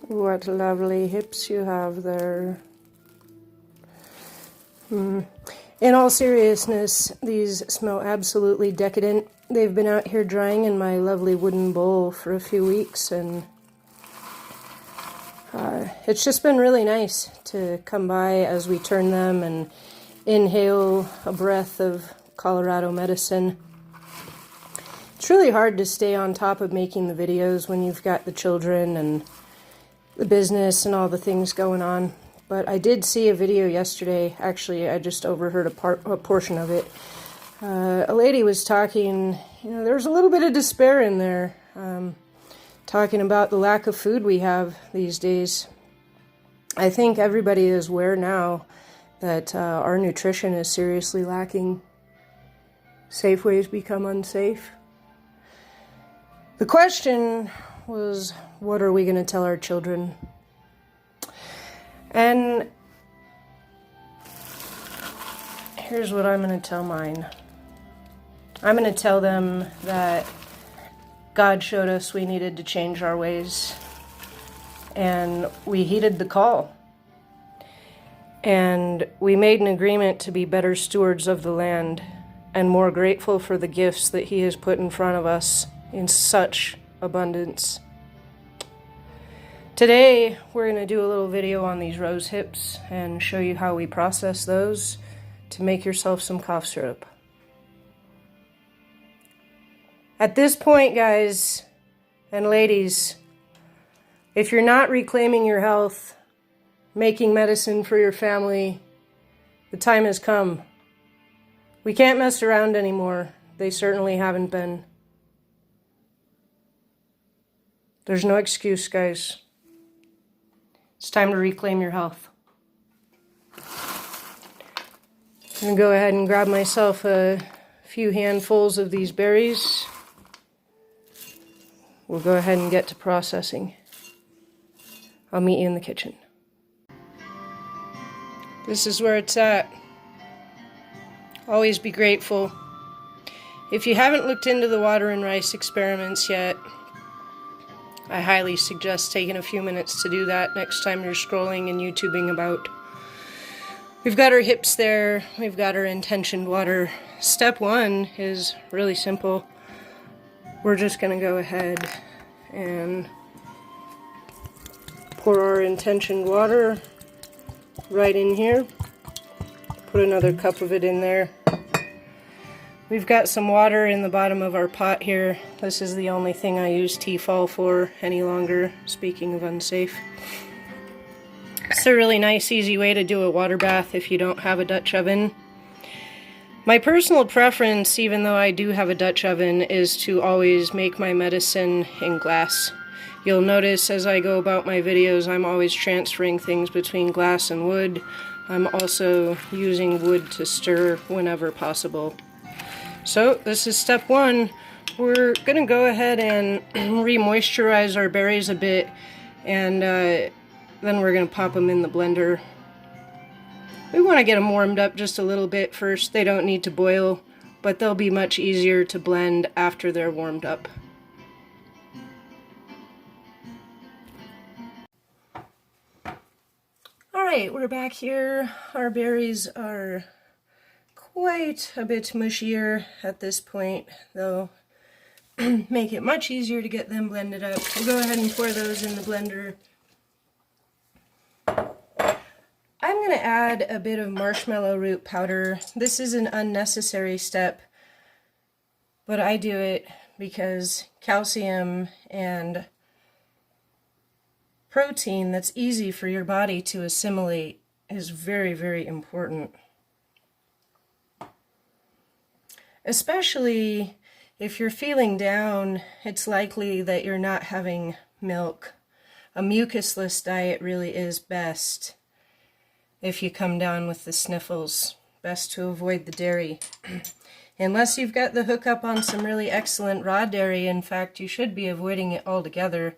What lovely hips you have there. In all seriousness, these smell absolutely decadent. They've been out here drying in my lovely wooden bowl for a few weeks, and it's just been really nice to come by as we turn them and inhale a breath of Colorado medicine. It's really hard to stay on top of making the videos when you've got the children and the business and all the things going on. But I did see a video yesterday. Actually, I just overheard a portion of it. A lady was talking, there was a little bit of despair in there, talking about the lack of food we have these days. I think everybody is aware now that our nutrition is seriously lacking. Safeway's become unsafe. The question was, what are we going to tell our children? And here's what I'm going to tell mine. I'm going to tell them that God showed us we needed to change our ways, and we heeded the call. And we made an agreement to be better stewards of the land and more grateful for the gifts that He has put in front of us in such abundance. Today, we're going to do a little video on these rose hips and show you how we process those to make yourself some cough syrup. At this point, guys and ladies, if you're not reclaiming your health, making medicine for your family, the time has come. We can't mess around anymore. They certainly haven't been. There's no excuse, guys. It's time to reclaim your health. I'm going to go ahead and grab myself a few handfuls of these berries. We'll go ahead and get to processing. I'll meet you in the kitchen. This is where it's at. Always be grateful. If you haven't looked into the water and rice experiments yet, I highly suggest taking a few minutes to do that next time you're scrolling and YouTubing about. We've got our hips there. We've got our intentioned water. Step one is really simple. We're just going to go ahead and pour our intentioned water right in here. Put another cup of it in there. We've got some water in the bottom of our pot here. This is the only thing I use Tefal for any longer, speaking of unsafe. It's a really nice, easy way to do a water bath if you don't have a Dutch oven. My personal preference, even though I do have a Dutch oven, is to always make my medicine in glass. You'll notice as I go about my videos, I'm always transferring things between glass and wood. I'm also using wood to stir whenever possible. So this is step one. We're going to go ahead and re-moisturize our berries a bit, and then we're going to pop them in the blender. We want to get them warmed up just a little bit first. They don't need to boil, but they'll be much easier to blend after they're warmed up. Alright, we're back here. Our berries are quite a bit mushier at this point, though. Make it much easier to get them blended up. We'll go ahead and pour those in the blender. I'm going to add a bit of marshmallow root powder. This is an unnecessary step, but I do it because calcium and protein that's easy for your body to assimilate is very, very important. Especially if you're feeling down, it's likely that you're not having milk. A mucusless diet really is best if you come down with the sniffles. Best to avoid the dairy. Unless you've got the hookup on some really excellent raw dairy. In fact, you should be avoiding it altogether.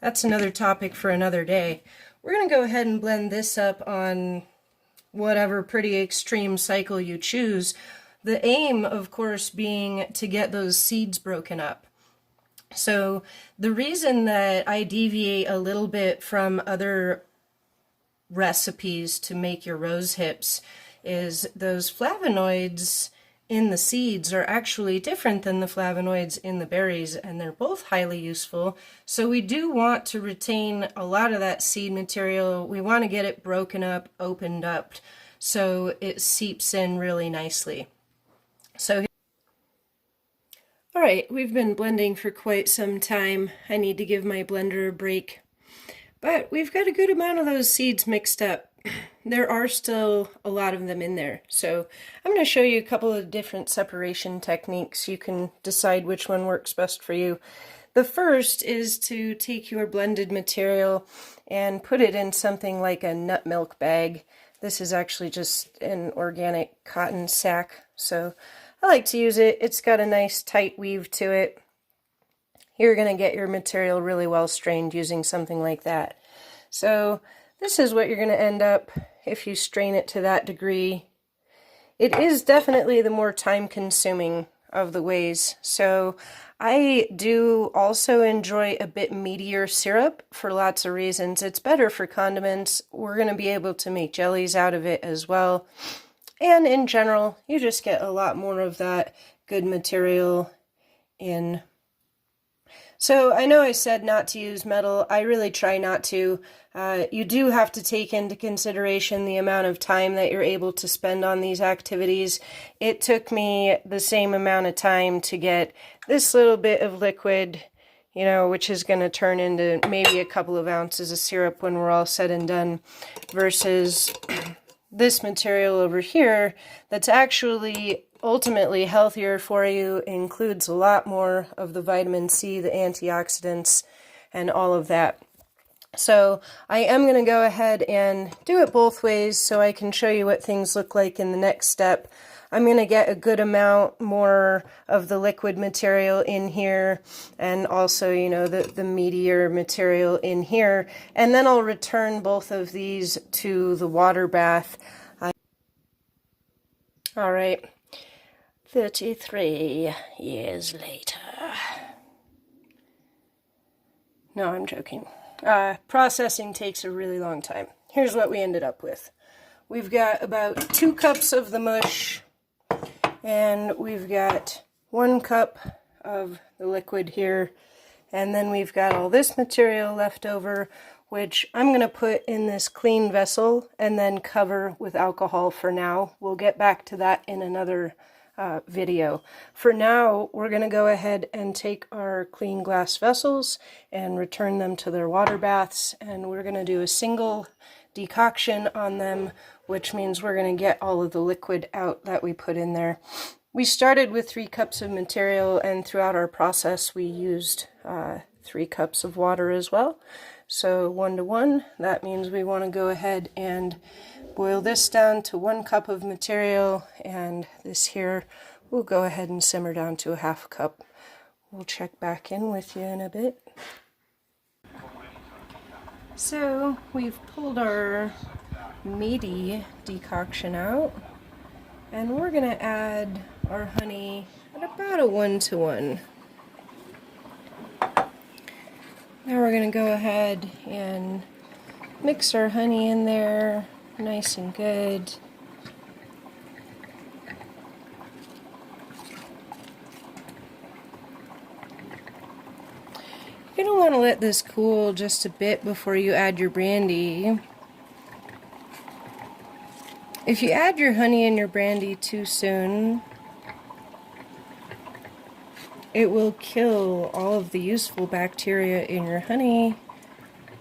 That's another topic for another day. We're going to go ahead and blend this up on whatever pretty extreme cycle you choose. The aim, of course, being to get those seeds broken up. So the reason that I deviate a little bit from other recipes to make your rose hips is those flavonoids in the seeds are actually different than the flavonoids in the berries, and they're both highly useful. So we do want to retain a lot of that seed material. We want to get it broken up, opened up, so it seeps in really nicely. So all right, we've been blending for quite some time. I need to give my blender a break. But we've got a good amount of those seeds mixed up. There are still a lot of them in there. So I'm going to show you a couple of different separation techniques. You can decide which one works best for you. The first is to take your blended material and put it in something like a nut milk bag. This is actually just an organic cotton sack, so I like to use it. It's got a nice tight weave to it. You're going to get your material really well strained using something like that. So this is what you're going to end up if you strain it to that degree. It is definitely the more time consuming of the ways. So I do also enjoy a bit meatier syrup for lots of reasons. It's better for condiments. We're going to be able to make jellies out of it as well. And in general, you just get a lot more of that good material in. So I know I said not to use metal. I really try not to. You do have to take into consideration the amount of time that you're able to spend on these activities. It took me the same amount of time to get this little bit of liquid, you know, which is going to turn into maybe a couple of ounces of syrup when we're all said and done, versus this material over here that's actually ultimately healthier for you, includes a lot more of the vitamin C, the antioxidants, and all of that. So I am going to go ahead and do it both ways so I can show you what things look like in the next step. I'm going to get a good amount more of the liquid material in here, and also, you know, the meatier material in here, and then I'll return both of these to the water bath. All right, 33 years later. No, I'm joking. Processing takes a really long time. Here's what we ended up with. We've got about 2 cups of the mush, and we've got 1 cup of the liquid here, and then we've got all this material left over, which I'm going to put in this clean vessel and then cover with alcohol for now. We'll get back to that in another video. For now, we're going to go ahead and take our clean glass vessels and return them to their water baths, and we're going to do a single decoction on them, which means we're going to get all of the liquid out that we put in there. We started with 3 cups of material, and throughout our process we used 3 cups of water as well. So 1 to 1, that means we want to go ahead and boil this down to 1 cup of material, and this here we'll go ahead and simmer down to a 1/2 cup. We'll check back in with you in a bit. So we've pulled our meaty decoction out, and we're going to add our honey at about a 1 to 1. Now we're going to go ahead and mix our honey in there nice and good. You're going to want to let this cool just a bit before you add your brandy. If you add your honey and your brandy too soon, it will kill all of the useful bacteria in your honey,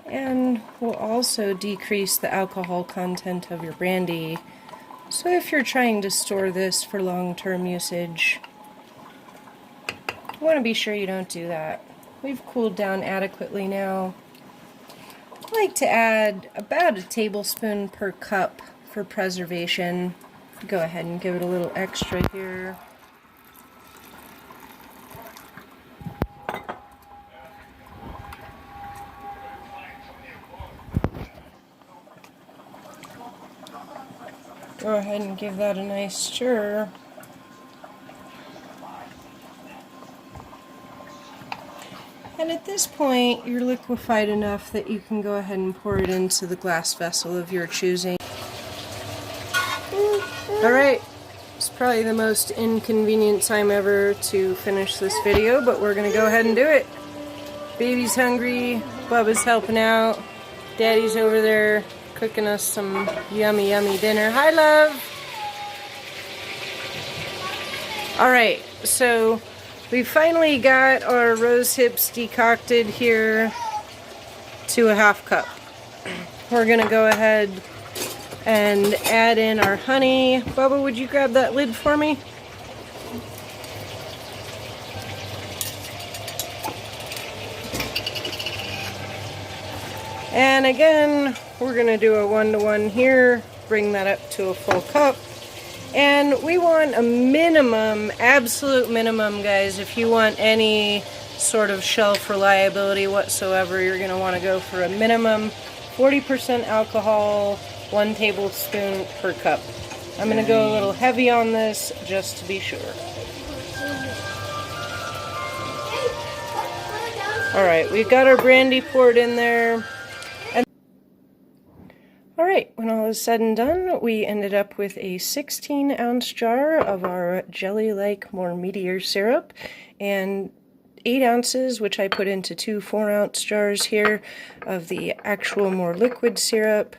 and will also decrease the alcohol content of your brandy. So if you're trying to store this for long-term usage, you want to be sure you don't do that. We've cooled down adequately now. I like to add about a tablespoon per cup for preservation. Go ahead and give it a little extra here. Go ahead and give that a nice stir. And at this point, you're liquefied enough that you can go ahead and pour it into the glass vessel of your choosing. Alright, it's probably the most inconvenient time ever to finish this video, but we're going to go ahead and do it. Baby's hungry, Bubba's helping out, Daddy's over there cooking us some yummy, yummy dinner. Hi, love! Alright, so we finally got our rose hips decocted here to a half cup. We're going to go ahead and add in our honey. Bubba, would you grab that lid for me? And again, we're going to do a 1-to-1 here, bring that up to a full cup. And we want a minimum, absolute minimum, guys. If you want any sort of shelf reliability whatsoever, you're going to want to go for a minimum 40% alcohol, 1 tablespoon per cup. I'm going to go a little heavy on this just to be sure. Alright, we've got our brandy poured in there. Alright, when all is said and done, we ended up with a 16-ounce jar of our jelly-like, more meatier syrup, and 8 ounces, which I put into 2 4-ounce jars here, of the actual more liquid syrup.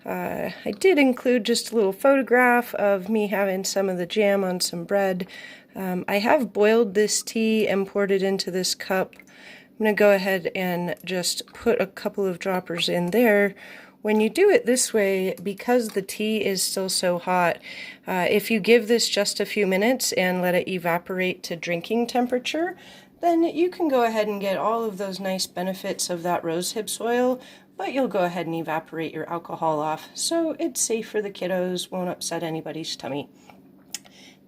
I did include just a little photograph of me having some of the jam on some bread. I have boiled this tea and poured it into this cup. I'm going to go ahead and just put a couple of droppers in there. When you do it this way, because the tea is still so hot, if you give this just a few minutes and let it evaporate to drinking temperature, then you can go ahead and get all of those nice benefits of that rose hips oil, but you'll go ahead and evaporate your alcohol off, so it's safe for the kiddos, won't upset anybody's tummy.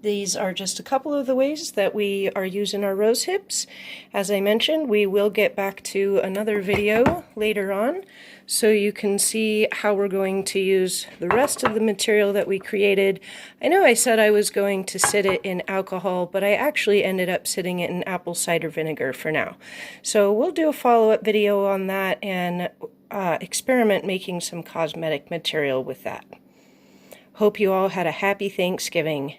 These are just a couple of the ways that we are using our rose hips. As I mentioned, we will get back to another video later on, so you can see how we're going to use the rest of the material that we created. I know I said I was going to sit it in alcohol, but I actually ended up sitting it in apple cider vinegar for now. So we'll do a follow-up video on that and experiment making some cosmetic material with that. Hope you all had a happy Thanksgiving.